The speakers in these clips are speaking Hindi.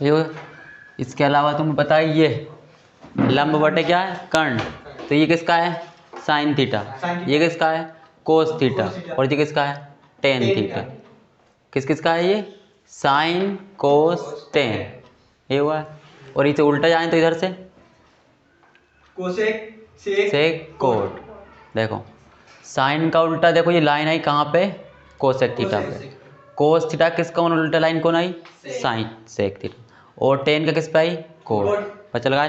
ये हो गया। इसके अलावा तुम्हें पता है ये लंब बटे क्या है, कर्ण, तो ये किसका है, साइन थीटा, ये किसका है, कोस थीटा, और ये किसका है, टेन थीटा। किस किसका है ये, साइन कोस टेन, ये हुआ है। और इसे उल्टा जाए तो इधर से कोसेक सेक कोट। देखो साइन का उल्टा, देखो ये लाइन आई कहाँ पे, कोसेक थीटा पे। कोस थीटा किसका उल्टा लाइन कौन आई, साइन सेक थीटा। और टेन का किस पे आई, कोट। पता चल गया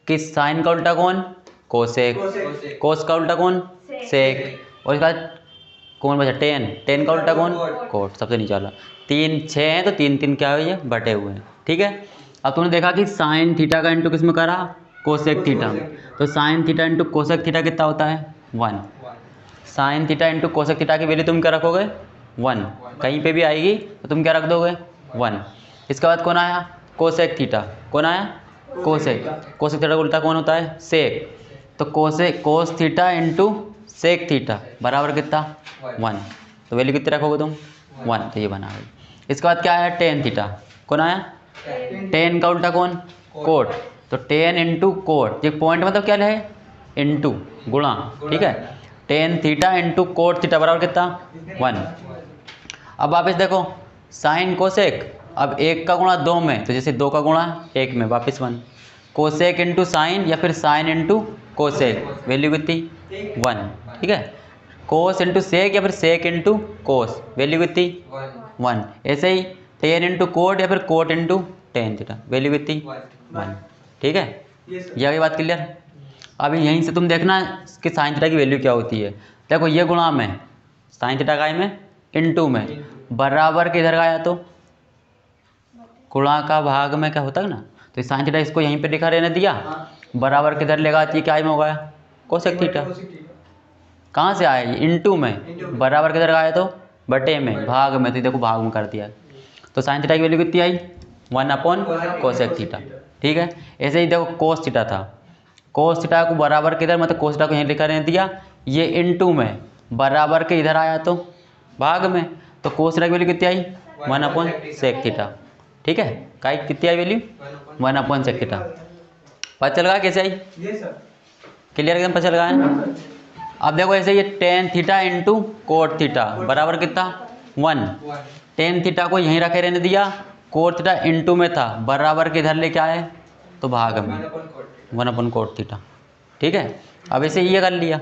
कि साइन का उल्टा कौन, कोसेक, कोस का उल्टा कौन, सेक, और इसका कौन बचा, टेन, टेन का उल्टा कौन, कोट, सबसे नीचे वाला। तीन छः हैं तो तीन तीन क्या हुई है, बटे हुए हैं। ठीक है, अब तुमने देखा कि साइन थीटा का इंटू किस में करा, कोसेक थीटा में, तो sine theta into cosec theta कितना होता है, 1। Sine theta into cosec theta की वैल्यू तुम क्या रखोगे, 1, कहीं पे भी आएगी तो तुम क्या रख दोगे, 1। इसके बाद कौन आया, कोसेक थीटा, कौन आया, कोसेक, कोसेक थीटा का उल्टा कौन होता है, सेक, तो cosec cos theta into sec theta बराबर कितना, 1, तो वैल्यू कितनी रखोगे तुम, 1, तो ये बना गई। इसके बाद क्या आया, टेन थीटा, कौन आया, टेन का उल्टा कौन, कोट, तो टेन इंटू कोट, ये पॉइंट मतलब क्या है, इंटू, गुणा, ठीक है। Tan theta into cot theta बराबर कितना, 1। अब वापस देखो साइन कोसेक, अब एक का गुणा दो में, तो जैसे दो का गुणा एक में, वापस 1। कोसेक इंटू साइन या फिर साइन इंटू कोसेक, वैल्यू कितनी, 1, ठीक है। कोस इंटू सेक या फिर सेक इंटू कोस, वैल्यू कितनी, 1। ऐसे ही टेन इंटू कोट या फिर cot into tan theta, value कितनी, 1, ठीक है। ये आगे बात क्लियर। अभी यहीं से तुम देखना कि साइन थीटा की वैल्यू क्या होती है। देखो ये गुणा में, साइन थीटा का में इंटू में, बराबर के इधर का आया तो गुणा का भाग में क्या होता है ना, तो साइन थीटा इसको यहीं पे लिखा रहने दिया, बराबर के इधर लेगा, ये क्या में होगा, कोसेक थीटा। कहाँ से आया, इंटू में, बराबर के इधर आया तो बटे में, भाग में, तो देखो भाग में कर दिया, तो साइन थीटा की वैल्यू कितनी आई, 1 अपॉन कोसेक थीटा, ठीक है। ऐसे ही देखो कोस थीटा था, कोस थीटा को बराबर के इधर, मतलब कोस थीटा को यहीं लिखा रहने दिया, ये इंटू में, बराबर के इधर आया तो भाग में, तो कोस थीटा की वैल्यू कितनी आई, 1 अपॉन सेक थीटा, ठीक है। काई कितनी I value, 1 upon sec theta. पता चल गया कैसे आई, क्लियर एकदम पता चल गया है। अब देखो ऐसे ये tan theta into cot theta बराबर कितना, 1। टेन थीटा को यहीं रखे रहने दिया, कोट थीटा इंटू में था, बराबर के इधर लेके आए तो भाग में, 1 अपन कोट थीटा, ठीक है। अब ऐसे ये कर लिया,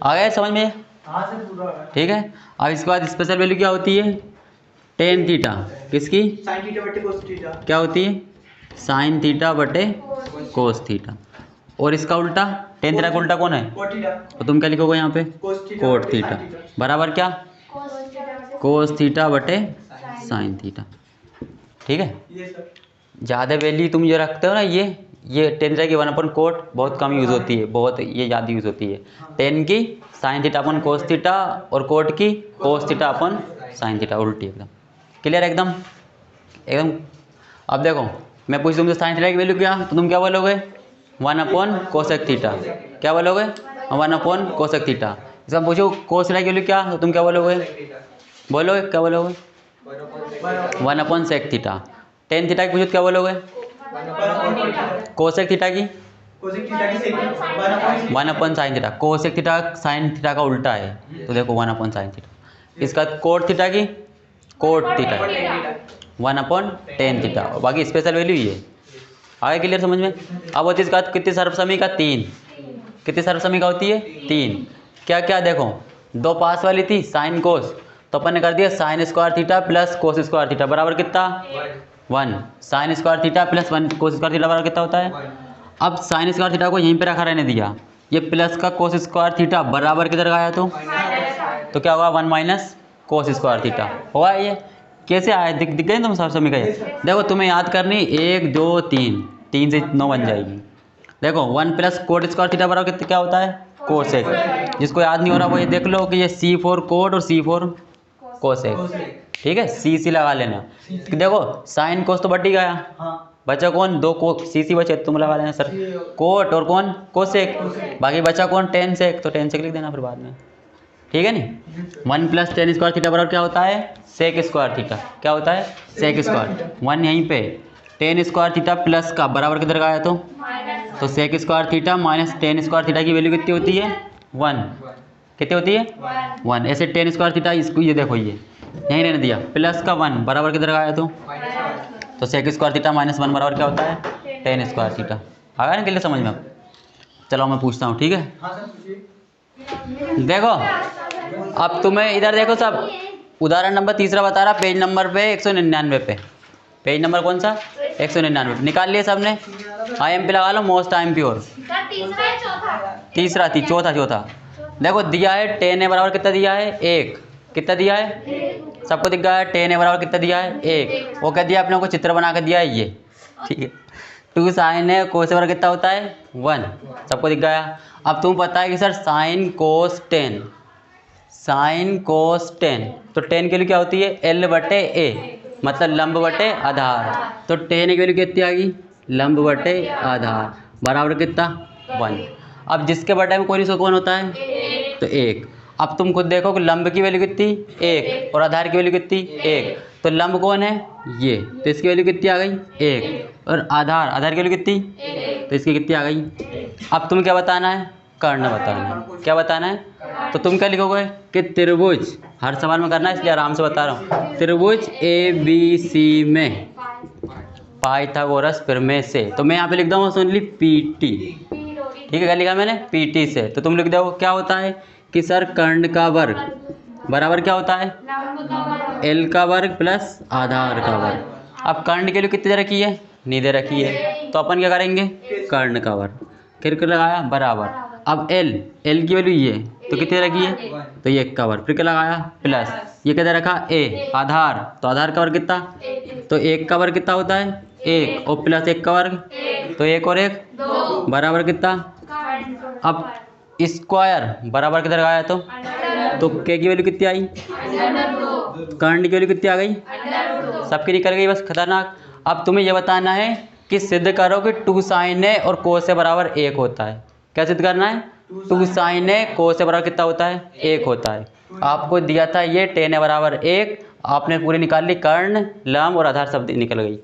आ गया समझ में, ठीक है। अब इसके बाद स्पेशल वैल्यू क्या होती है, टेन थीटा किसकी, साइन थीटा बटे कोस थीटा, क्या होती है, साइन थीटा बटे कोस थीटा। और इसका उल्टा, टेन थीटा का उल्टा कौन है, कोट थीटा, तो तुम क्या लिखोगे यहाँ पे, कोट थीटा बराबर क्या, कोस थीटा बटे साइन थीटा, ठीक है। ये सर ज़्यादा वैल्यू तुम जो रखते हो ना, ये टेन थीटा की 1 अपन कोट बहुत कम यूज़ होती है, बहुत ये ज़्यादा यूज़ होती है। टेन की साइन थीटा अपन कोस थीटा, और कोट की कोस थीटा अपन साइन थीटा, उल्टी एकदम क्लियर, एकदम एकदम। अब देखो मैं पूछ तुमसे साइन थीटा की वैल्यू क्या, तो तुम क्या बोलोगे, 1 अपॉन कोसेक थीटा, क्या बोलोगे, 1 अपॉन कोसेक थीटा। इसका पूछो कोस थीटा की वैल्यू क्या, तो तुम क्या बोलोगे, बोलोगे क्या बोलोगे, 1 upon sec theta. Tan theta की पूछो तो क्या बोलोगे, कोसेक थीटा की, कोसेक थीटा की sec 1 upon sine theta. Cosec theta sine theta का उल्टा है, तो देखो 1 अपॉन साइन थीटा। इसका कोट थीटा की, cot theta 1 upon tan theta, और बाकी स्पेशल वैल्यू ये आगे क्लियर समझ में। अब होती है इसका कितनी सर्वसमी का, 3। कितनी सर्वसमी का होती है, 3। क्या क्या देखो, दो पास वाली थी साइन कोस, तो अपन ने कर दिया sine square theta plus cos square theta बराबर कितना, 1। Sine square theta plus 1 cos square theta बराबर कितना होता है। अब साइन स्क्वायर थीटा को यहीं पे रखा रहने दिया, ये प्लस का कोस स्क्वायर थीटा बराबर किधर आया तो क्या होगा, 1 माइनस कोस स्क्वायर थीटा होगा। ये कैसे आया, दिख गए तुम सब समय गए। देखो तुम्हें याद करनी 1 2 3, 3 से 9 बन जाएगी। देखो 1 प्लस कोट स्क्वायर थीटा बराबर कितना क्या होता है, कोसेक। जिसको याद नहीं हो रहा वो ये देख लो कि ये C4 कोट और C4 कोसेक, ठीक है, सी लगा लेना। देखो साइन कोस तो बट ही गया, बचा कौन, दो को सी बचे, तुम लगा लेना सर, कोट और कौन, कोसेक। बाकी बचा कौन, टेन सेक, तो टेन सेक लिख देना फिर बाद में, ठीक है नहीं। 1 प्लस टेन स्क्वायर थीटा बराबर क्या होता है, सेक स्क्वायर थीटा। क्या होता है, सेक स्क्वायर। 1 यहीं पे, टेन स्क्वायर थीटा प्लस का बराबर किधर का आया तो sec square theta minus tan square theta की वैल्यू कितनी होती है 1। कितनी होती है 1। ऐसे टेन स्क्वायर थीटा इसको ये देखो ये यहीं रहने दिया, प्लस का 1 बराबर किधर का आया तो सेक स्क्वायर थीटा माइनस 1 बराबर क्या होता है टेन स्क्वायर थीटा। आ गया ना के लिए समझ में। चलो मैं पूछता हूँ, ठीक है। हाँ सर पूछिए। देखो अब तुम्हें इधर देखो सब, उदाहरण नंबर तीसरा बता रहा, पेज नंबर पे 199 पे, पेज नंबर कौन सा 199 निकाल लिए सबने। IMP लगा लो, मोस्ट IMP। और तीसरा चौथा देखो दिया है 10 बराबर कितना दिया है 1। कितना दिया है सबको दिख गया है, 10 बराबर कितना दिया है 1। वो क्या दिया अपने को चित्र बना कर दिया है ये, ठीक है। 2 साइन है कोस बराबर कितना होता है 1, सबको दिख गया। अब तुम पता है कि sir sine cos 10, sine cos 10 तो 10 की वैल्यू क्या होती है L/A, मतलब लंब बटे आधार। तो 10 की वैल्यू कितनी आ गई लंब बटे आधार बराबर कितना 1। अब जिसके बटे में कोई कौन होता है तो 1। अब तुम खुद देखो कि लंब की वैल्यू कितनी 1 और आधार की वैल्यू कितनी 1, तो लंब कौन है ये, तो इसकी वैल्यू कितनी आ गई 1। और आधार की वैल्यू कितनी तो इसकी कितनी आ गई। अब तुम्हें क्या बताना है, कर्ण बताना है। क्या बताना है तो तुम क्या लिखोगे कि त्रिभुज, हर सवाल में करना है इसलिए आराम से बता रहा हूँ, त्रिभुज ABC में पाइथागोरस प्रमेय से, तो मैं यहाँ पे लिख दूँगा ओनली PT, ठीक है। क्या लिखा मैंने PT से, तो तुम लिख दो क्या होता है कि सर कर्ण का वर्ग बराबर क्या होता है L का वर्ग प्लस आधार का वर्ग। अब कर्ण के लिए कितनी दे रखी है नहीं दे रखी है, तो अपन क्या करेंगे कर्ण का वर्ग, फिर लगाया बराबर। अब L की वैल्यू ये तो कितनी रखी है तो ये 1 का वर्ग, फिर क्या लगाया प्लस, ये क्या दे रखा A आधार, तो आधार का वर्ग कितना तो 1 का वर्ग कितना होता है 1 और प्लस 1 का वर्ग, तो 1 और 1 बराबर कितना। अब स्क्वायर बराबर किधर आया तो K की वैल्यू कितनी आई, कर्ण की वैल्यू कितनी आ गई, सबकी निकल गई बस, खतरनाक। अब तुम्हें यह बताना है कि सिद्ध करो कि 2 साइन ए और कोस ए बराबर 1 होता है। क्या सिद्ध करना है 2 साइन ए कोस ए बराबर कितना होता है 1 होता है। आपको दिया था ये 10 ए बराबर 1, आपने पूरी निकाल ली, कर्ण लंब और आधार सब निकल गई।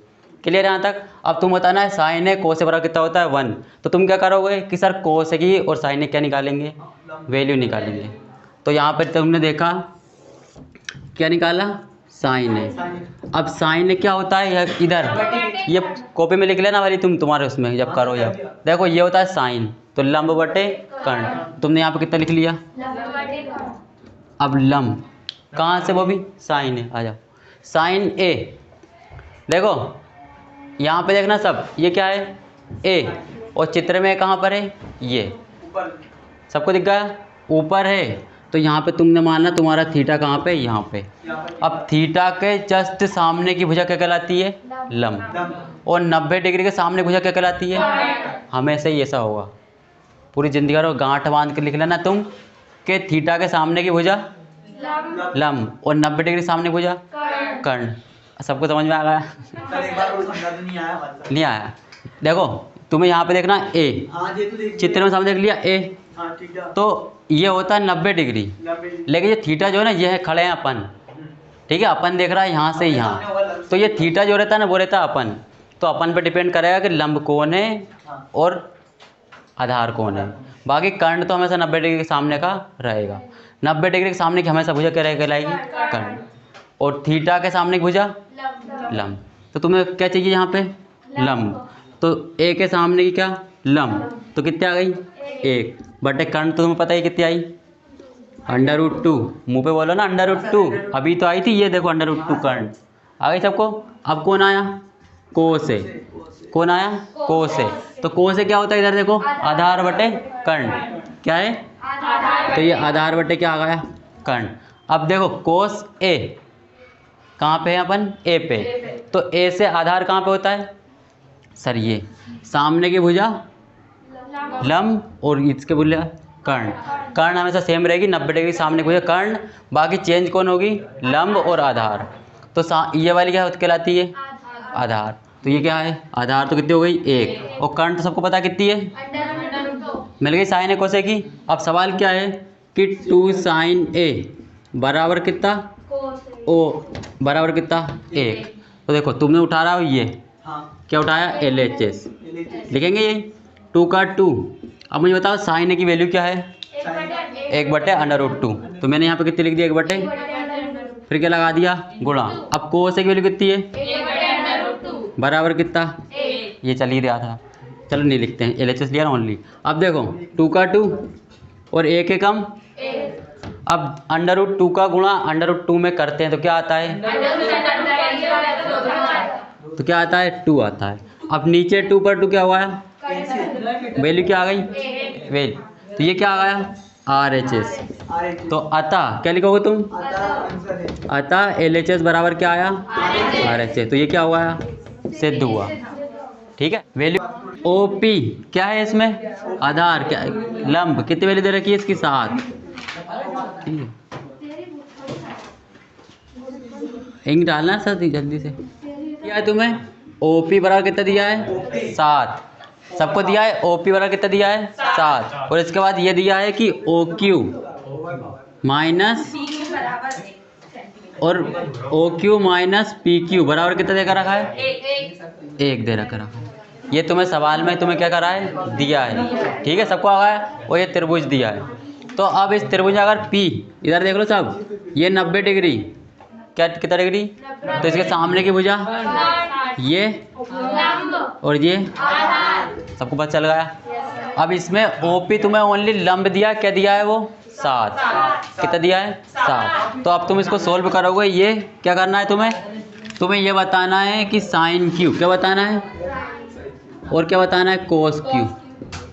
क्लियर यहाँ तक। अब तुम बताना है साइन ए कोस ए बराबर कितना होता है 1, तो तुम क्या करोगे कि सर कोस ए की और साइन ए क्या निकालेंगे वैल्यू निकालेंगे। तो यहाँ पर तुमने देखा क्या निकाला साइन ए। अब साइन ए क्या होता है इधर ये कॉपी में लिख लेना वाली तुम, तुम्हारे उसमें जब करो जब देखो ये होता है साइन, तो लंब बटे कर्ण, तुमने यहाँ पे कितना लिख लिया। अब लंब कहाँ से, वो भी साइन ए, आ जाओ साइन ए। देखो यहाँ पे देखना सब, ये क्या है ए और चित्र में कहाँ पर है ये, सबको दिख गया ऊपर है। तो यहाँ पे तुमने मानना तुम्हारा थीटा कहाँ पे यहाँ पे। अब थीटा के जस्ट सामने की भुजा क्या कहलाती है लंब, और 90 डिग्री के सामने भुजा क्या कहलाती है, हमेशा ही ऐसा होगा। पूरी जिंदगी भर गांठ बांध के लिख लेना तुम कि थीटा के सामने की भुजा लंब और 90 डिग्री सामने भुजा कर्ण। सबको समझ में आ गया सर एक बार और समझा तो नहीं आया हमारे नहीं आया। देखो तुम्हें यहाँ पे देखना ए, हाँ ये तो देखिए चित्र में सामने देख लिया ए, हाँ ठीक है। तो ये होता है 90 डिग्री, लेकिन ये थीटा जो है ना ये है खड़े हैं अपन, ठीक है। अपन देख रहा है यहाँ से यहाँ, तो ये थीटा जो रहता है ना वो रहता है अपन, तो अपन पे डिपेंड करेगा कि लंब कौन है और आधार कौन है। बाकी कर्ण तो हमेशा 90 डिग्री के सामने का रहेगा, 90 डिग्री के सामने की हमेशा भुजा क्या कहलाएगी कर्ण, और थीटा के सामने की भुजा लंब। तो तुम्हें क्या चाहिए यहाँ पे लंब, तो ए के सामने की क्या लंब, तो कितनी आ गई 1 बटे कर्ण, तो तुम्हें पता है कितनी आई √2। मुंह पे बोलो ना √2, अभी तो आई थी ये देखो √2 कर्ण आ गई सबको। अब कौन आया कोस ए, कौन आया कोस ए, तो कोस ए क्या होता है इधर देखो आधार बटे कर्ण, क्या है तो ये आधार बटे क्या आ गया कर्ण। अब देखो कोस ए कहाँ पे है अपन ए पे, तो ए से आधार कहाँ पे होता है सर ये सामने की भुजा लंब और इसके भुजा कर्ण। कर्ण हमेशा सेम रहेगी 90 डिग्री सामने की भुजा कर्ण, बाकी चेंज कौन होगी लंब और आधार। तो ये वाली क्या कहलाती है आधार, तो ये क्या है आधार, तो कितनी हो गई 1, और कर्ण तो सबको पता कितनी है मिल गई साइन ए कोस ए की। अब सवाल क्या है कि 2 साइन ए बराबर कितना, ओ बराबर कितना 1। तो देखो तुमने उठा रहा हो ये हाँ क्या उठाया, LHS LHS लिखेंगे यही 2 का 2। अब मुझे बताओ साइन ए की वैल्यू क्या है, 1/√2। तो मैंने यहाँ पे कितनी लिख दी, 1/, फिर क्या लगा दिया गुणा। अब कोस ए की वैल्यू कितनी है, बराबर कितना, ये चल ही रहा था, चलो नहीं लिखते हैं, LHS लिया ना ओनली। अब देखो 2 का 2 और 1 के कम, अब √2 का गुणा √2 में करते हैं तो क्या आता है, तो क्या आता है 2 आता है। अब नीचे 2 पर 2 क्या हुआ है, वैल्यू क्या आ गई, वैल्यू, तो ये क्या आ गया RHS। तो अतः क्या लिखोगे तुम, अतः LHS बराबर क्या आया RHS। तो ये क्या हुआ, सिद्ध हुआ। ठीक है, वैल्यू OP क्या है इसमें, आधार क्या लंब, कितनी वैल्यू दे रखी है इसकी 7। ठीक है, इंक डालना सर जल्दी से। क्या है तुम्हें OP बराबर कितना दिया है 7, सबको दिया है। OP बराबर कितना दिया है 7, और इसके बाद ये दिया है कि OQ माइनस और OQ माइनस PQ बराबर कितना देकर रखा है, 1 दे रखा है। ये तुम्हें सवाल में तुम्हें क्या करा है, दिया है। ठीक है, सबको आ गया, और ये त्रिभुज दिया है। तो अब इस त्रिभुज अगर P इधर देख लो सब, ये 90 डिग्री, क्या कितना डिग्री, तो इसके सामने की भुजा ये और ये, सबको पता चल गया। अब इसमें OP तुम्हें ओनली लंब दिया, क्या दिया है वो 7, कितना दिया है 7। तो अब तुम इसको सोल्व करोगे, ये क्या करना है तुम्हें ये बताना है कि साइन Q क्या बताना है, और क्या बताना है कोस Q।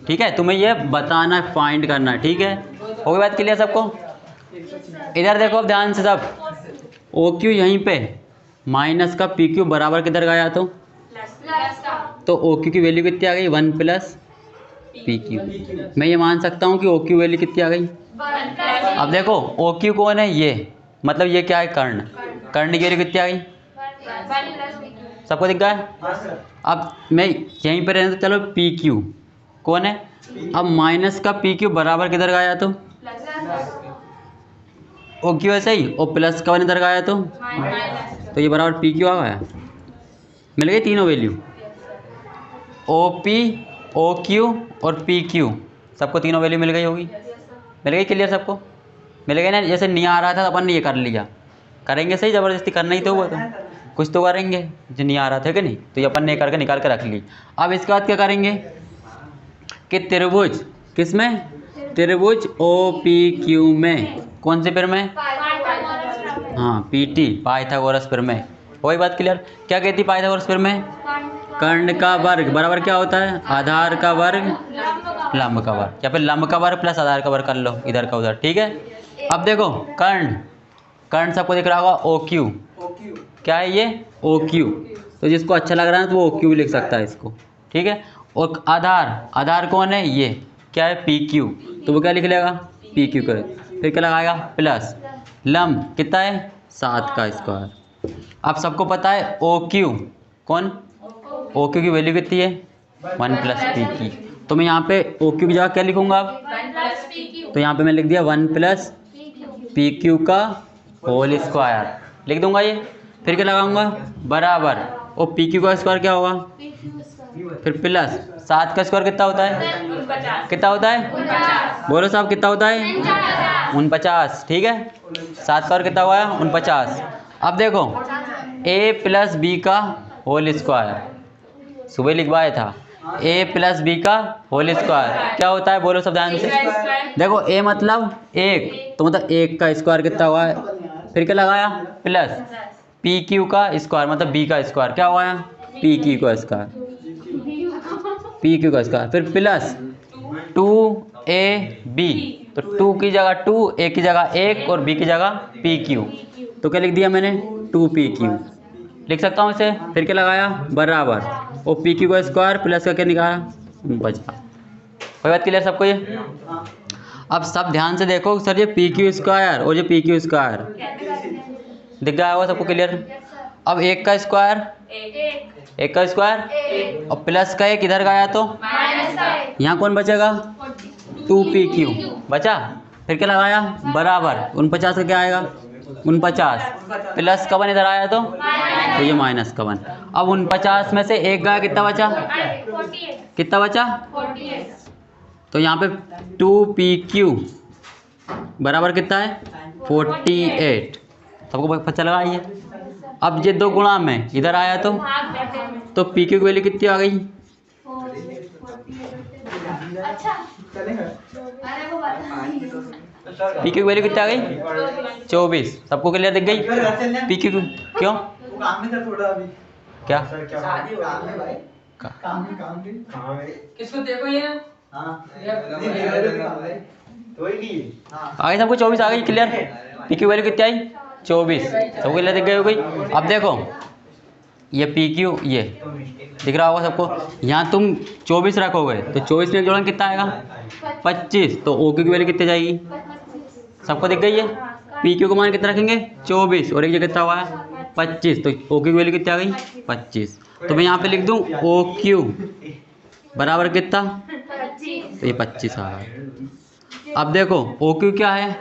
ठीक है, तुम्हें ये बताना है, फाइंड करना है। ठीक है, हो गई बात क्लियर सबको। इधर देखो अब ध्यान से सब, OQ यहीं पे माइनस का PQ बराबर किधर गया, तो OQ की वैल्यू कितनी आ गई 1 प्लस PQ। मैं ये मान सकता हूँ कि OQ वैल्यू कितनी आ गई। अब देखो OQ कौन है, ये मतलब ये क्या है कर्ण, कर्ण की वैल्यू कितनी आ गई, सबको दिख गया है। अब मैं यहीं पर रहने, तो चलो PQ कौन है, अब माइनस का PQ बराबर किधर गया, तो OQ ऐसे ही, और प्लस का इधर गया, तो ये बराबर PQ आ गया। मिल गई तीनों वैल्यू, OP OQ और PQ, सबको तीनों वैल्यू मिल गई होगी। मिल गई क्लियर सबको, मिल गई ना। जैसे नहीं आ रहा था तो अपन ने ये कर लिया, करेंगे सही, ज़बरदस्ती करना ही तो हुआ, तो कुछ तो करेंगे, जो नहीं आ रहा था कि नहीं, तो ये अपन ने करके निकाल के रख ली। अब इसके बाद क्या करेंगे कि त्रिभुज किसमें, त्रिभुज OPQ में, कौन से पेड़ में, हाँ PT पाइथागोरस पेड़ में। वही बात क्लियर, क्या कहती पाइथागोरस पेड़ में, कर्ण का वर्ग बराबर क्या होता है, आधार का वर्ग लंब का वर्ग, या फिर लंब का वर्ग प्लस आधार का वर्ग कर लो, इधर का उधर। ठीक है, अब देखो कर्ण सबको दिख रहा होगा OQ, क्या है ये OQ, तो जिसको अच्छा लग रहा है तो वो OQ भी लिख सकता है इसको। ठीक है, और आधार कौन है, ये क्या है PQ, तो वो क्या लिख लेगा PQ कर, फिर क्या लगाएगा प्लस लंब कितना है 7 का स्क्वायर। अब सबको पता है OQ कौन, OQ की वैल्यू कितनी है 1 प्लस PQ, तो मैं यहाँ पे OQ की जगह क्या लिखूंगा अब, तो यहाँ पे मैं लिख दिया 1 प्लस PQ का होल स्क्वायर लिख दूंगा ये। फिर क्या लगाऊंगा बराबर, और PQ का स्क्वायर क्या होगा, फिर प्लस 7 का स्क्वायर कितना होता है, कितना होता है, बोलो साहब कितना होता है 49। ठीक है, 7 का और कितना हुआ 49। अब देखो A प्लस B का होल स्क्वायर, सुबह लिखवाया था, A प्लस B का होल स्क्वायर क्या होता है, बोलो सब ध्यान से। देखो A मतलब 1, तो मतलब 1 का स्क्वायर कितना हुआ है, फिर क्या लगाया प्लस PQ का स्क्वायर मतलब B का स्क्वायर क्या हुआ है, PQ का स्क्वायर, PQ का स्क्वायर, फिर प्लस 2AB, तो 2 की जगह 2, A की जगह 1 और B की जगह PQ, तो क्या लिख दिया मैंने 2PQ लिख सकता हूँ इसे। फिर क्या लगाया बराबर, और PQ का स्क्वायर प्लस का क्या निकाला 49। कोई बात क्लियर सबको ये। अब सब ध्यान से देखो सर, ये PQ स्क्वायर और ये PQ स्क्वायर दिख गया होगा सबको क्लियर। अब 1 का स्क्वायर, 1 का स्क्वायर और प्लस का 1 इधर गया, तो यहाँ कौन बचेगा 2PQ बचा, फिर क्या लगाया बराबर 49 का क्या आएगा 49 प्लस का 1 इधर आया तो ये माइनस का 1। अब 49 में से एक गया कितना बचा कितना बचा तो यहाँ पे 2PQ बराबर कितना है 48। सबको पता लगा ये। अब ये 2 गुणा में इधर आया तो PQ की वैल्यू कितनी आ गई PQ की वैल्यू कितनी आ गई 24। सबको क्लियर दिख गई PQ क्यों काम में था थोड़ा अभी क्या शादी हो रही है भाई काम है किसको देखो ये ना हाँ तो ही आ गई सबको 24 आ गई क्लियर। PQ की वैल्यू कितनी आई 24। सबको क्लियर दिख गई हो गई। अब देखो ये PQ ये दिख रहा होगा सबको। यहाँ तुम 24 रखोगे तो 24 में एक जोड़न कितना आएगा 25 तो OQ की वैल्यू कितनी जाएगी सबको दिख गई है। PQ को मान कितना रखेंगे 24 और एक जगह कितना हुआ है 25 तो OQ की वैल्यू कितनी आ गई 25। तो मैं यहाँ पे लिख दूँ OQ बराबर कितना तो ये 25 आ गया। अब देखो OQ क्या है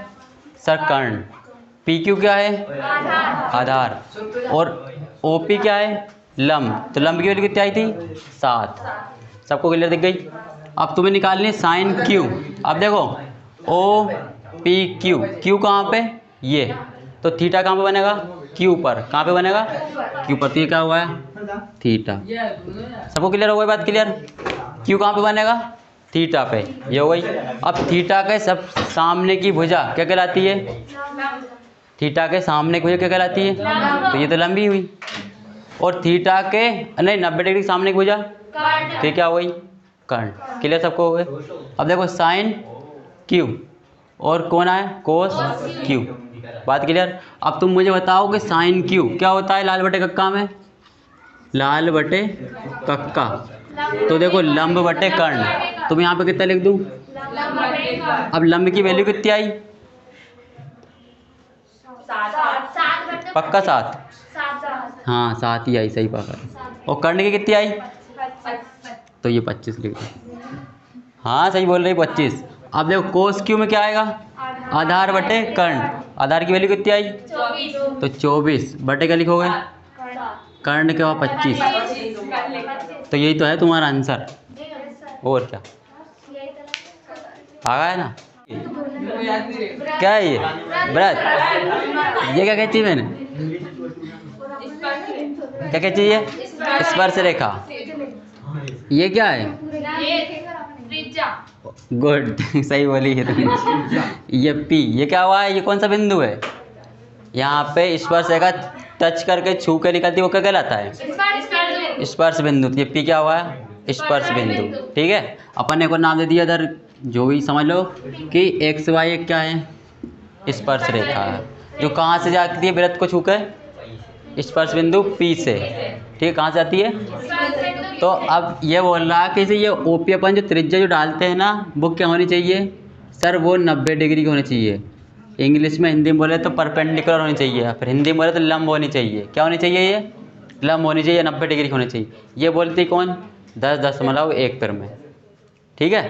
सर कर्ण, PQ क्या है आधार और OP क्या है लंब। तो लंब की वैल्यू कितनी आई थी 7। सबको क्लियर दिख गई। अब तुम्हें निकालनी है साइन Q। अब देखो OPQ Q कहाँ पे ये तो थीटा कहाँ पे बनेगा Q पर। कहाँ पे बनेगा Q पर। तो ये क्या हुआ है थीटा। सबको क्लियर हो गई बात क्लियर। Q कहाँ पे बनेगा थीटा पे ये हो गई। अब थीटा के सब सामने की भुजा क्या कहलाती है थीटा के सामने की भुजा क्या कहलाती है तो ये तो लंबी हुई। और थीटा के नहीं 90 डिग्री के सामने की भुजा तो ये क्या हो गई कर्ण। क्लियर सबको हो गए। अब देखो साइन Q और कौन है कोस Q। बात क्लियर। अब तुम मुझे बताओ कि साइन Q क्या होता है लाल बटे कक्का में लाल बटे कक्का। तो देखो लंब बटे कर्ण। तो मैं यहाँ पे कितना लिख दूँ अब लंब की वैल्यू कितनी आई पक्का 7 हाँ 7 ही आई सही पकड़। और कर्ण की कितनी आई तो ये 25 लिख दो। हाँ सही बोल रही 25। अब देखो कोस Q में क्या आएगा आधार बटे कर्ण। आधार की वैल्यू कितनी आई तो 24 बटे क्या लिखोगे कर्ण के बाद 25। तो यही तो है तुम्हारा आंसर और क्या आ गया ना। क्या है ये व्रत ये क्या कहती है मैंने क्या कहती है स्पर्श रेखा। ये क्या है गुड सही बोली है तुमने। ये P ये क्या हुआ है ये कौन सा बिंदु है यहाँ पे स्पर्श रेखा टच करके छू के निकलती है वो क्या कहलाता है स्पर्श बिंदु। तो ये P क्या हुआ है स्पर्श बिंदु। ठीक है अपन ने को नाम दे दिया इधर जो भी समझ लो कि XY एक क्या है स्पर्श रेखा है जो कहाँ से जाती है वृत्त को छू के स्पर्श बिंदु P से। ठीक है कहाँ से आती है। तो अब ये बोल रहा है कि ये OP अपन जो त्रिज्या जो डालते हैं ना वो क्या होनी चाहिए सर वो 90 डिग्री की होनी चाहिए। इंग्लिश में हिंदी में बोले तो परपेंडिकुलर होनी चाहिए फिर हिंदी में बोले तो लंब होनी चाहिए। क्या होनी चाहिए ये लंब होनी चाहिए 90 डिग्री की होनी चाहिए। ये बोलती कौन 10.1 पर में। ठीक है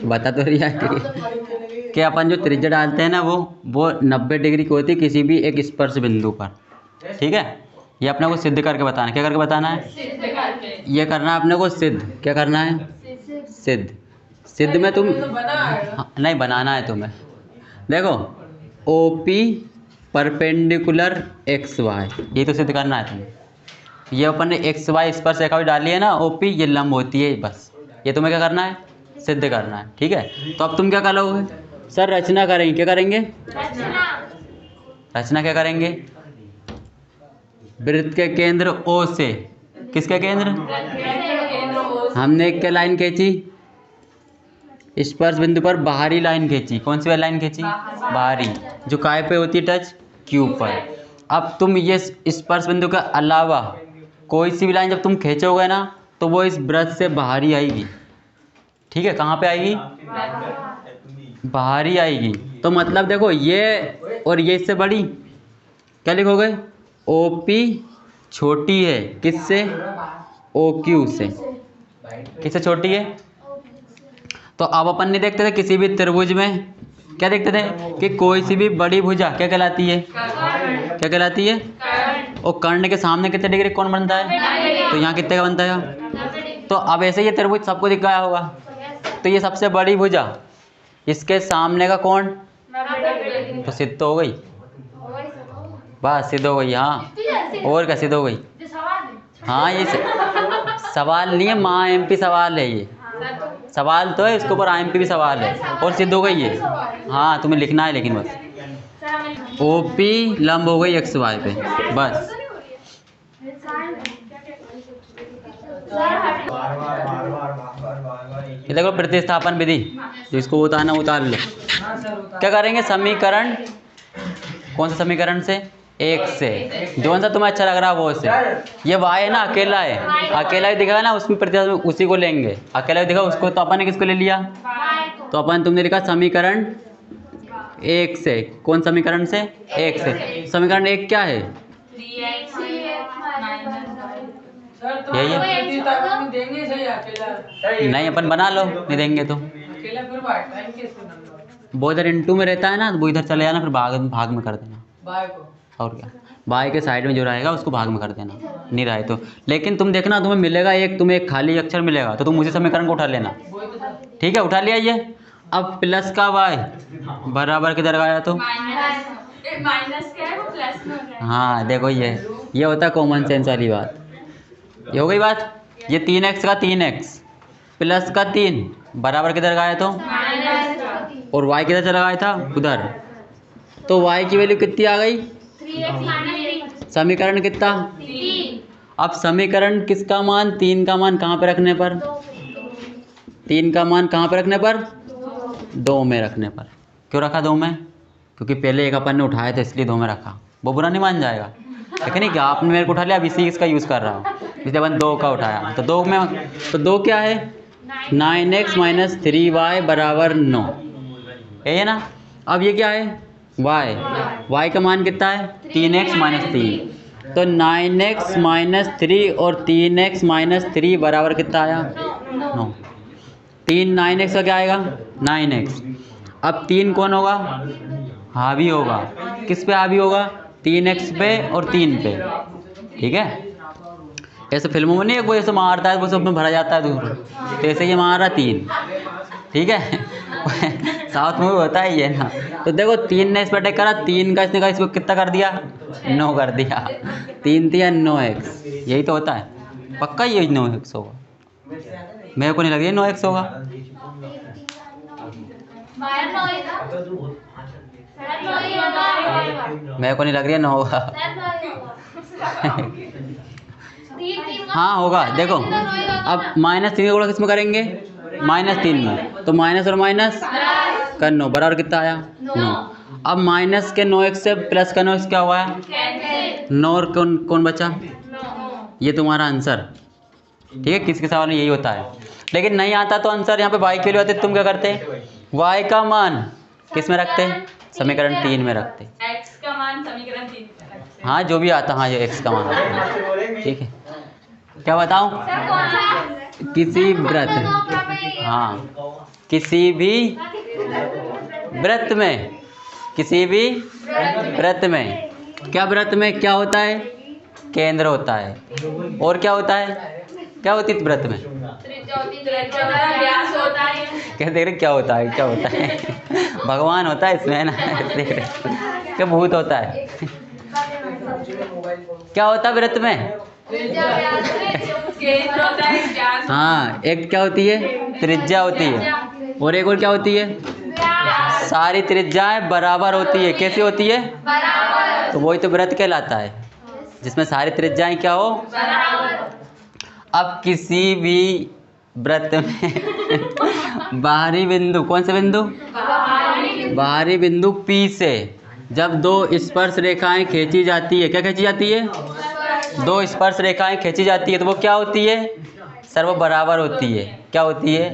बता तो रही है कि अपन जो त्रिज्या डालते हैं ना वो 90 डिग्री की होती है किसी भी एक स्पर्श बिंदु पर। ठीक है ये अपने को सिद्ध करके बताना। क्या करके बताना है ये करना है अपने को सिद्ध। क्या करना है सिद्ध में तुम नहीं बनाना है तुम्हें। देखो OP परपेंडिकुलर XY ये तो सिद्ध करना है तुम्हें। ये अपन ने XY स्पर्श रेखा भी डाली है ना OP ये लंब होती है बस। ये तुम्हें क्या करना है सिद्ध करना है। ठीक है तो अब तुम क्या करोगे सर रचना करेंगे। क्या करेंगे रचना क्या करेंगे वृत्त के केंद्र O से किसके केंद्र हमने क्या लाइन खींची स्पर्श बिंदु पर बाहरी लाइन खींची। कौन सी वाली लाइन खींची बाहरी जो काय पे होती है टच Q पर। अब तुम ये स्पर्श बिंदु के अलावा कोई सी भी लाइन जब तुम खींचोगे ना तो वो इस वृत्त से बाहरी आएगी। ठीक है कहाँ पे आएगी बाहरी आएगी। तो मतलब देखो ये और ये इससे बड़ी क्या लिखोगे OP छोटी है किससे OQ से। किससे छोटी है तो अब अपन नहीं देखते थे किसी भी त्रिभुज में क्या देखते थे कि कोई सी भी बड़ी भुजा क्या कहलाती है, क्या कहलाती है, और कर्ण के सामने कितने डिग्री कौन बनता है, तो यहाँ कितने का बनता है। तो अब ऐसे ये त्रिभुज सबको दिख गया होगा, तो ये सबसे बड़ी भुजा, इसके सामने का कौन, तो सिद्ध हो गई, बस सिद्ध हो गई। हाँ और क्या सिद्ध हो गई। हाँ ये सवाल नहीं है, माँ एमपी सवाल है, ये सवाल तो है, इसके ऊपर आईएमपी भी सवाल है और सिद्ध हो गई है। हाँ तुम्हें लिखना है लेकिन बस ओपी लंब हो गई एक्स वाई पे, बस। ये देखो प्रतिस्थापन विधि, जिसको उतारना उतार लो। क्या करेंगे, समीकरण, कौन सा समीकरण से, एक से, जो सा तुम्हें अच्छा लग रहा है वो से। ये y है ना, अकेला है, अकेला ही दिखा ना, उसमें प्रतिस्थापन उसी को लेंगे, अकेला ही दिखा उसको, तो अपन ने किसको ले लिया, तो अपन तुमने लिखा समीकरण एक से। कौन समीकरण से, एक से। समीकरण एक क्या है, यही है। नहीं अपन बना लो, नहीं देंगे तो वो इधर इंटू में रहता है ना, वो इधर चले जाना, फिर भाग में कर देना, और क्या, बाई के साइड में जो रहेगा उसको भाग में कर देना, नहीं रहे तो। लेकिन तुम देखना तुम्हें मिलेगा एक, तुम्हें एक खाली अक्षर मिलेगा, तो तुम उसी समीकरण को उठा लेना, ठीक है, उठा लिया ये। अब प्लस का वाई बराबर किधर आया, तो माइनस क्या है वो प्लस में हो जाएगा। हाँ देखो ये होता है कॉमन सेंस वाली बात, ये हो गई बात। ये 3x का 3x प्लस का 3 बराबर किधर गया, तो और y किधर चला गया था, उधर, तो y की वैल्यू कितनी आ गई, समीकरण कितना, अब समीकरण किसका मान, 3 का मान कहाँ पे रखने पर, 3 का मान कहाँ पे रखने पर, 2 में रखने पर। क्यों रखा 2 में, क्योंकि पहले एक अपन ने उठाया था इसलिए 2 में रखा, वो बुरा नहीं मान जाएगा, लेकिन नहीं क्या आपने मेरे को उठा लिया, अब इसी इसका यूज़ कर रहा हूँ, इसलिए अपन 2 का उठाया, तो 2 में, तो 2 क्या है, 9x माइनस 3y बराबर 9, यही है ना। अब ये क्या है, y का मान कितना है, 3x माइनस 3, तो 9x माइनस 3 और 3x माइनस 3 बराबर कितना आया, 9। 3 9x का क्या आएगा, 9x। अब 3 कौन होगा, हावी होगा, किस पे हावी होगा, 3x पे और 3 पे, ठीक है। ऐसे फिल्मों में नहीं, वो ऐसे मारता है वो सब में भरा जाता है दूर, तो ऐसे ये मारा 3, ठीक है साउथ में होता है ये ना। तो देखो 3 ने इस पर अटैक करा, 3 का इसने कहा, इसको कितना कर दिया, 9 कर दिया, 3 दिया 9x, यही तो होता है, पक्का यही 9x होगा, मेरे को नहीं लग रही है 9x होगा। मेरे को नहीं लग रही है 9 होगा हाँ होगा, देखो अब -3 का गुणा किस में करेंगे, -3 में, तो माइनस और माइनस का 9 बराबर कितना आया, 9। अब माइनस के 9x से प्लस का 9x क्या हुआ है, 9 और कौन बचा, ये तुम्हारा आंसर, ठीक है। किसके सवाल में यही होता है, लेकिन नहीं आता तो आंसर यहाँ पे y के लिए होते, तुम क्या करते, y का मान किस में रखते, समीकरण 3 में रखते, x का मान समीकरण 3 में रखते। हाँ जो भी आता, हाँ ये x का मान, ठीक है। क्या बताऊँ, किसी व्रत, हाँ किसी भी व्रत में, किसी भी व्रत में, क्या व्रत में क्या होता है, केंद्र होता है, और क्या होता है, क्या होती है व्रत में, व्यास होता है। क्या देख रहे, क्या होता है, क्या होता है भगवान होता है इसमें ना, देख रहे क्या भूत होता है, क्या होता है व्रत में, केंद्र होता है, व्यास। हाँ एक क्या होती है, त्रिज्या होती है, और एक और क्या होती है, सारी त्रिज्याएं बराबर होती है, कैसी होती है, तो वही तो व्रत कहलाता है, जिसमें सारी त्रिज्याएं क्या हो, अब किसी भी व्रत में बाहरी बिंदु, कौन सा बिंदु, बाहरी बिंदु P से जब 2 स्पर्श रेखाएं खींची जाती है, क्या खींची जाती है, 2 स्पर्श रेखाएं खींची जाती है, तो वो क्या होती है, सर्व बराबर होती है, क्या होती है,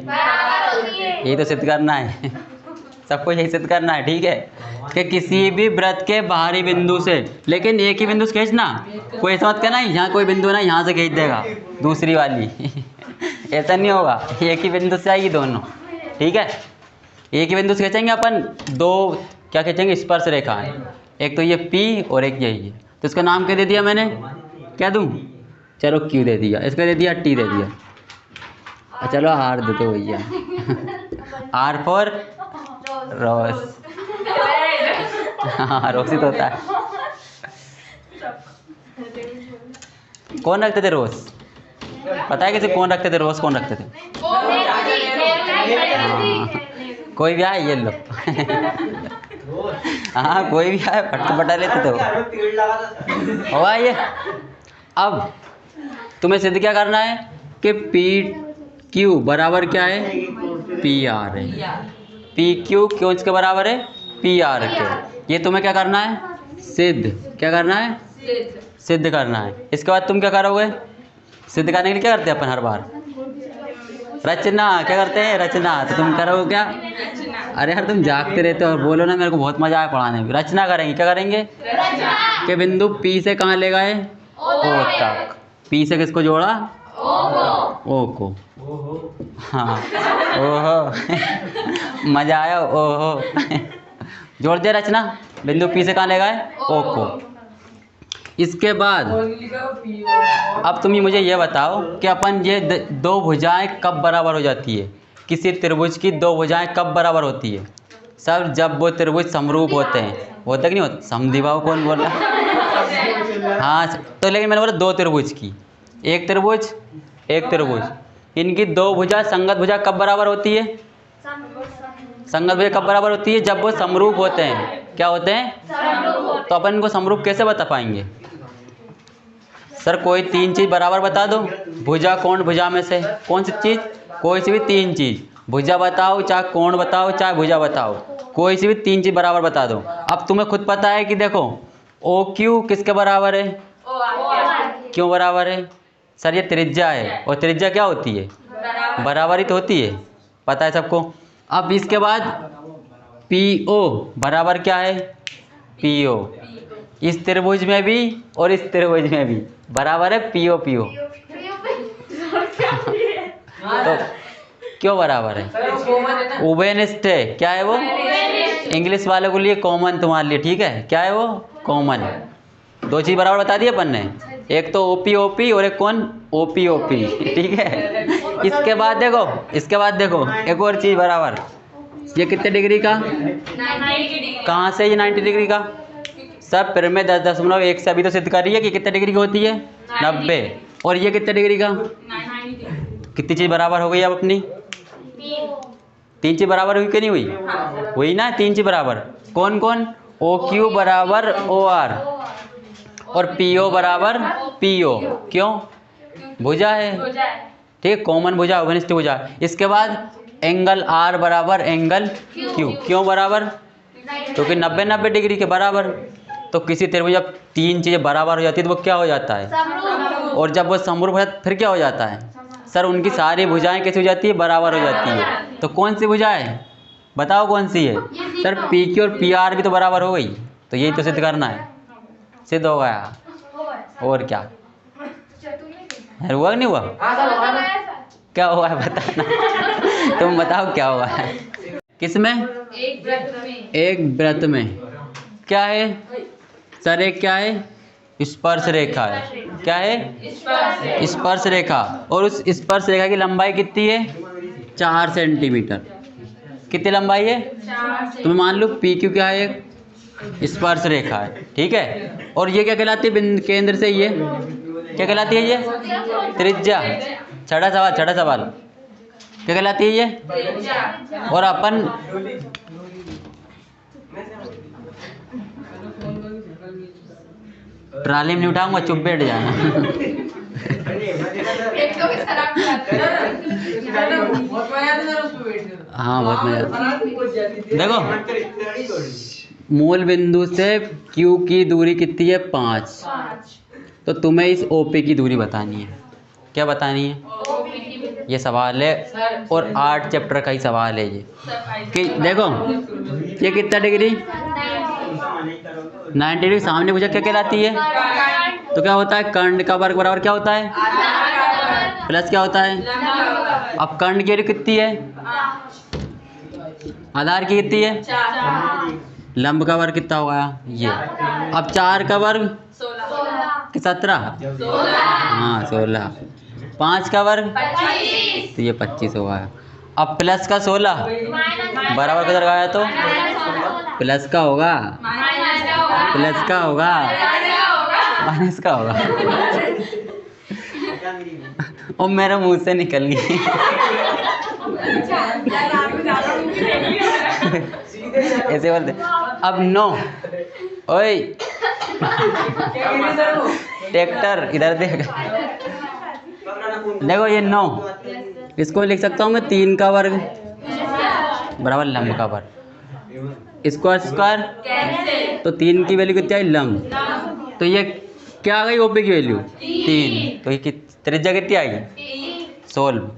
यही तो सिद्ध करना है सबको यही सिद्ध करना है, ठीक है, कि किसी भी व्रत के बाहरी बिंदु से, लेकिन एक ही बिंदु से खींचना, कोई ऐसा मत करना यहाँ कोई बिंदु ना यहाँ से खींच देगा दूसरी वाली ऐसा नहीं होगा, एक ही बिंदु से आएगी दोनों, ठीक है, एक ही बिंदु से खींचेंगे अपन, दो क्या खींचेंगे, स्पर्श रेखा है, एक तो ये P और एक यही है, तो इसका नाम क्या दे दिया मैंने, क्या दूँ, चलो Q दे दिया, इसका दे दिया T दे दिया, चलो R देते भैया R फॉर रोज। हाँ रोज ही तो होता है। कौन रखते थे रोज, पता है किसी कौन रखते थे रोज, कौन रखते थे? हाँ, कोई भी आए ये लो हाँ कोई भी आए फट से बटा लेते थे हुआ ये। अब तुम्हें सिद्ध क्या करना है कि पी क्यू बराबर क्या है, पी आर है, पी क्यू क्यों इसके बराबर है, पी आर के। ये तुम्हें क्या करना है, सिद्ध, क्या करना है, सिद्ध करना है। इसके बाद तुम क्या करोगे, सिद्ध करने के लिए क्या करते हैं अपन हर बार, रचना, क्या करते हैं, रचना। तो तुम करोगे क्या, अरे यार तुम जागते रहते हो और बोलो ना, मेरे को बहुत मजा आया पढ़ाने में। रचना करेंगे, क्या करेंगे, कि बिंदु P से कहाँ ले गए, O तक, P से किसको जोड़ा, O को, हाँ ओहो मजा आया, ओहो जोड़ दिया रचना, बिंदु P से कहाँ ले गए, O को। इसके बाद अब तुम मुझे ये बताओ कि अपन ये दो भुजाएं कब बराबर हो जाती है, किसी त्रिभुज की दो भुजाएं कब बराबर होती है, सब जब वो त्रिभुज समरूप होते हैं, होता कि नहीं होता, समद्विबाहु कौन बोल रहा, हाँ तो लेकिन मैंने बोला दो त्रिभुज की, एक त्रिभुज एक त्रिभुज, इनकी दो भुजा संगत भुजा कब बराबर होती है, संगत भुजा कब बराबर होती है, जब वो समरूप होते हैं, क्या होते हैं, तो अपन इनको समरूप कैसे बता पाएंगे, सर कोई तीन चीज़ बराबर बता दो, भुजा कोण भुजा में से कौन सी चीज़, कोई सी भी तीन चीज़, भुजा बताओ चाहे कोण बताओ चाहे भुजा बताओ, कोई सी भी तीन चीज़ बराबर बता दो। अब तुम्हें खुद पता है कि देखो ओ क्यू किसके बराबर है, क्यों बराबर है, सर ये त्रिज्या है, और त्रिज्या क्या होती है, बराबर ही तो होती है, पता है सबको। अब इसके बाद पी ओ बराबर क्या है, पी ओ, इस त्रिभुज में भी और इस त्रिभुज में भी बराबर है पी ओ, पी ओ तो क्यों बराबर है, उभयनिष्ठ है, क्या है वो, इंग्लिश वाले के लिए कॉमन, तुम्हारे लिए ठीक है, क्या है वो, कॉमन। दो चीज़ बराबर बता दी अपन ने, एक तो ओपी ओपी और एक कौन, ओपी ओपी, ठीक है। इसके बाद देखो, इसके बाद देखो एक और चीज़ बराबर, ये कितने डिग्री का, कहाँ से, ये 90 डिग्री का, सब फिर में 10.1 से अभी तो सिद्ध कर रही है कि कितने डिग्री की होती है, 90, और ये कितने डिग्री का, कितनी चीज़ बराबर हो गई अब अपनी, तीन चीज़ बराबर हुई कि नहीं हुई, हुई ना, तीन चीज़ बराबर, कौन कौन, ओ क्यू बराबर ओ आर और पी ओ बराबर पी ओ, क्यों, भुजा है, ठीक, कॉमन भुजा, उभयनिष्ठ भुजा। इसके बाद एंगल आर बराबर एंगल क्यू, क्यों बराबर, क्योंकि 90 डिग्री के बराबर। तो किसी त्रिभुज जब तीन चीज़ें बराबर हो जाती है तो वो क्या हो जाता है, और जब वो समरूप हो जाता है फिर क्या हो जाता है, सर उनकी सारी भुजाएं कैसी हो जाती है, बराबर हो जाती है। तो कौन सी भुजाएं, बताओ कौन सी है, सर पी क्यू और पी आर भी तो बराबर हो गई, तो यही तो सिद्ध करना है, सिद्ध हो गया, और क्या हुआ कि नहीं हुआ, क्या हुआ है बताना तुम बताओ क्या हुआ है, किसमें, एक वृत्त में क्या है, सर एक क्या है, स्पर्श रेखा है, क्या है, स्पर्श रेखा, और उस स्पर्श रेखा की लंबाई कितनी है, 4 सेंटीमीटर, कितनी लंबाई है, तुम्हें मान लो पी क्यू क्या है, एक स्पर्श रेखा है, ठीक है, और ये क्या कहलाती है, केंद्र से ये क्या कहलाती है, ये त्रिज्या। छठा सवाल क्या कहलाती है ये, और अपन ट्राली में नहीं उठाऊंगा, चुप बैठ जाना हाँ बहुत मजा। देखो मूल बिंदु से Q की दूरी कितनी है, 5, तो तुम्हें इस OP की दूरी बतानी है, क्या बतानी है, ये सवाल है, और 8 चैप्टर का ही सवाल है ये, कि देखो ये कितना डिग्री, 90 डिग्री सामने भुजा क्या कहलाती है, तो क्या होता है, कर्ण का वर्ग बराबर क्या होता है, प्लस क्या होता है, अब कर्ण की दूरी कितनी है, आधार की कितनी है? 4 लंब का वर्ग कितना होगा ये? अब 4 का वर्ग 16 कि 17? 16 हाँ 16। 5 का वर्ग 25 तो ये 25 होगा। अब प्लस का 16 बराबर किधर गया तो प्लस का होगा, माइनस का होगा प्लस का होगा, माइनस का होगा। और मेरे मुंह से निकल गई। ऐसे बोलते। अब 9, ओए ट्रैक्टर इधर देख, देखो ये 9, इसको लिख सकता हूँ मैं 3 का वर्ग बराबर लंब का वर्ग, स्क्वायर स्क्वायर कैंसिल तो 3 की वैल्यू कितनी आई? लंब। तो ये क्या आ गई ओपी की वैल्यू? 3। तो ये त्रिज्या कितनी आई? 16।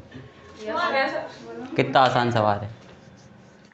कितना आसान सवाल है।